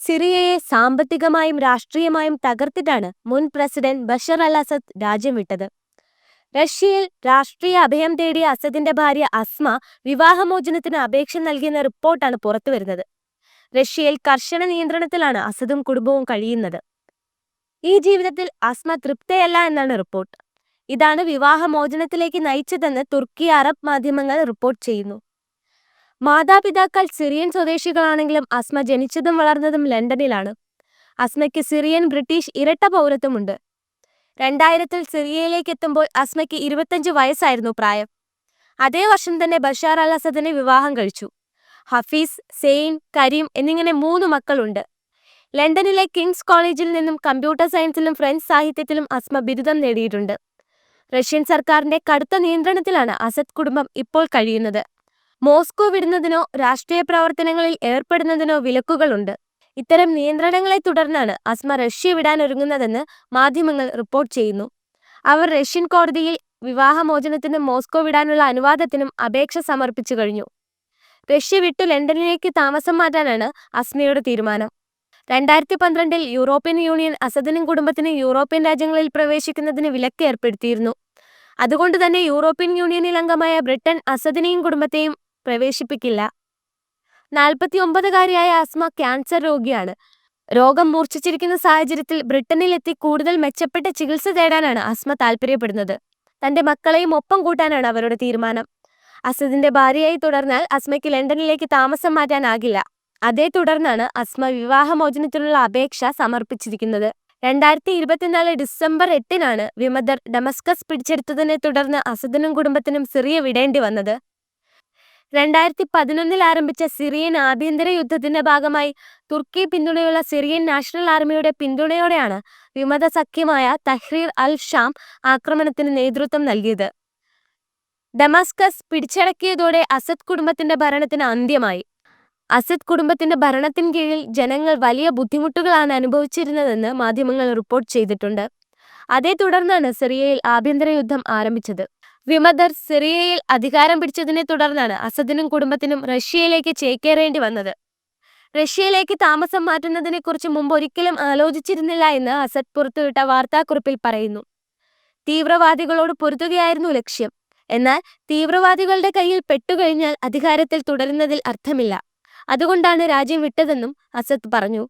സിറിയയെ സാമ്പത്തികമായും രാഷ്ട്രീയമായും തകർത്തിട്ടാണ് മുൻ പ്രസിഡന്റ് ബഷർ അൽ അസദ് രാജ്യം വിട്ടത്. റഷ്യയിൽ രാഷ്ട്രീയ അഭയം തേടിയ അസദിന്റെ ഭാര്യ അസ്മ വിവാഹമോചനത്തിന് അപേക്ഷ നൽകിയെന്ന റിപ്പോർട്ടാണ് പുറത്തുവരുന്നത്. റഷ്യയിൽ കർശന നിയന്ത്രണത്തിലാണ് അസദും കുടുംബവും കഴിയുന്നത്. ഈ ജീവിതത്തിൽ അസ്മ തൃപ്തയല്ല എന്നാണ് റിപ്പോർട്ട്. ഇതാണ് വിവാഹമോചനത്തിലേക്ക് നയിച്ചതെന്ന് തുർക്കി അറബ് മാധ്യമങ്ങൾ റിപ്പോർട്ട് ചെയ്യുന്നു. മാതാപിതാക്കൾ സിറിയൻ സ്വദേശികളാണെങ്കിലും അസ്മ ജനിച്ചതും വളർന്നതും ലണ്ടനിലാണ്. അസ്മയ്ക്ക് സിറിയൻ ബ്രിട്ടീഷ് ഇരട്ട പൗരത്വമുണ്ട്. 2000-ൽ സിറിയയിലേക്ക് എത്തുമ്പോൾ അസ്മയ്ക്ക് 25 വയസ്സായിരുന്നു പ്രായം. അതേ വർഷം തന്നെ ബഷാർ അൽ അസദിനെ വിവാഹം കഴിച്ചു. ഹഫീസ്, സെയിൻ, കരീം എന്നിങ്ങനെ 3 മക്കളുണ്ട്. ലണ്ടനിലെ കിങ്സ് കോളേജിൽ നിന്നും കമ്പ്യൂട്ടർ സയൻസിലും ഫ്രഞ്ച് സാഹിത്യത്തിലും അസ്മ ബിരുദം നേടിയിട്ടുണ്ട്. റഷ്യൻ സർക്കാരിന്റെ കടുത്ത നിയന്ത്രണത്തിലാണ് അസദ് കുടുംബം ഇപ്പോൾ കഴിയുന്നത്. മോസ്കോ വിടുന്നതിനോ രാഷ്ട്രീയ പ്രവർത്തനങ്ങളിൽ ഏർപ്പെടുന്നതിനോ വിലക്കുകളുണ്ട്. ഇത്തരം നിയന്ത്രണങ്ങളെ തുടർന്നാണ് അസ്മ റഷ്യ വിടാനൊരുങ്ങുന്നതെന്ന് മാധ്യമങ്ങൾ റിപ്പോർട്ട് ചെയ്യുന്നു. അവർ റഷ്യൻ കോടതിയിൽ വിവാഹമോചനത്തിനും മോസ്കോ വിടാനുള്ള അനുവാദത്തിനും അപേക്ഷ സമർപ്പിച്ചു കഴിഞ്ഞു. റഷ്യ വിട്ടു ലണ്ടനിലേക്ക് താമസം മാറ്റാനാണ് അസ്മയുടെ തീരുമാനം. 2012-ൽ യൂറോപ്യൻ യൂണിയൻ അസദിനും കുടുംബത്തിനും യൂറോപ്യൻ രാജ്യങ്ങളിൽ പ്രവേശിക്കുന്നതിന് വിലക്ക് ഏർപ്പെടുത്തിയിരുന്നു. അതുകൊണ്ട് തന്നെ യൂറോപ്യൻ യൂണിയനിൽ അംഗമായ ബ്രിട്ടൻ അസദിനെയും കുടുംബത്തെയും പ്രവേശിപ്പിക്കില്ല. 49-കാരിയായ അസ്മ ക്യാൻസർ രോഗിയാണ്. രോഗം മൂർച്ഛിച്ചിരിക്കുന്ന സാഹചര്യത്തിൽ ബ്രിട്ടനിലെത്തി കൂടുതൽ മെച്ചപ്പെട്ട ചികിത്സ തേടാനാണ് അസ്മ താല്പര്യപ്പെടുന്നത്. തന്റെ മക്കളെയും ഒപ്പം കൂട്ടാനാണ് അവരുടെ തീരുമാനം. അസദിന്റെ ഭാര്യയായി തുടർന്നാൽ അസ്മയ്ക്ക് ലണ്ടനിലേക്ക് താമസം മാറ്റാനാകില്ല. അതേ തുടർന്നാണ് അസ്മ വിവാഹമോചനത്തിനുള്ള അപേക്ഷ സമർപ്പിച്ചിരിക്കുന്നത്. 2024 ഡിസംബർ 8-നാണ് വിമതർ ഡമസ്കസ് പിടിച്ചെടുത്തതിനെ തുടർന്ന് അസദിനും കുടുംബത്തിനും സിറിയ വിടേണ്ടി വന്നത്. 2011-ൽ ആരംഭിച്ച സിറിയൻ ആഭ്യന്തര യുദ്ധത്തിന്റെ ഭാഗമായി തുർക്കി പിന്തുണയുള്ള സിറിയൻ നാഷണൽ ആർമിയുടെ പിന്തുണയോടെയാണ് വിമത സഖ്യമായ തഹ്രീർ അൽ ഷാം ആക്രമണത്തിന് നേതൃത്വം നൽകിയത്. ഡമാസ്കസ് പിടിച്ചടക്കിയതോടെ അസദ് കുടുംബത്തിന്റെ ഭരണത്തിന് അന്ത്യമായി. അസദ് കുടുംബത്തിന്റെ ഭരണത്തിന് കീഴിൽ ജനങ്ങൾ വലിയ ബുദ്ധിമുട്ടുകളാണ് അനുഭവിച്ചിരുന്നതെന്ന് മാധ്യമങ്ങൾ റിപ്പോർട്ട് ചെയ്തിട്ടുണ്ട്. അതേ തുടർന്നാണ് സിറിയയിൽ ആഭ്യന്തര യുദ്ധം ആരംഭിച്ചത്. വിമതർ സിറിയയിൽ അധികാരം പിടിച്ചതിനെ തുടർന്നാണ് അസദിനും കുടുംബത്തിനും റഷ്യയിലേക്ക് ചേക്കേറേണ്ടി വന്നത്. റഷ്യയിലേക്ക് താമസം മാറ്റുന്നതിനെക്കുറിച്ച് മുമ്പ് ഒരിക്കലും ആലോചിച്ചിരുന്നില്ല എന്ന് അസദ് പുറത്തുവിട്ട വാർത്താക്കുറിപ്പിൽ പറയുന്നു. തീവ്രവാദികളോട് പൊരുതുകയായിരുന്നു ലക്ഷ്യം. എന്നാൽ തീവ്രവാദികളുടെ കയ്യിൽ പെട്ടുകഴിഞ്ഞാൽ അധികാരത്തിൽ തുടരുന്നതിൽ അർത്ഥമില്ല. അതുകൊണ്ടാണ് രാജ്യം വിട്ടതെന്നും അസദ് പറഞ്ഞു.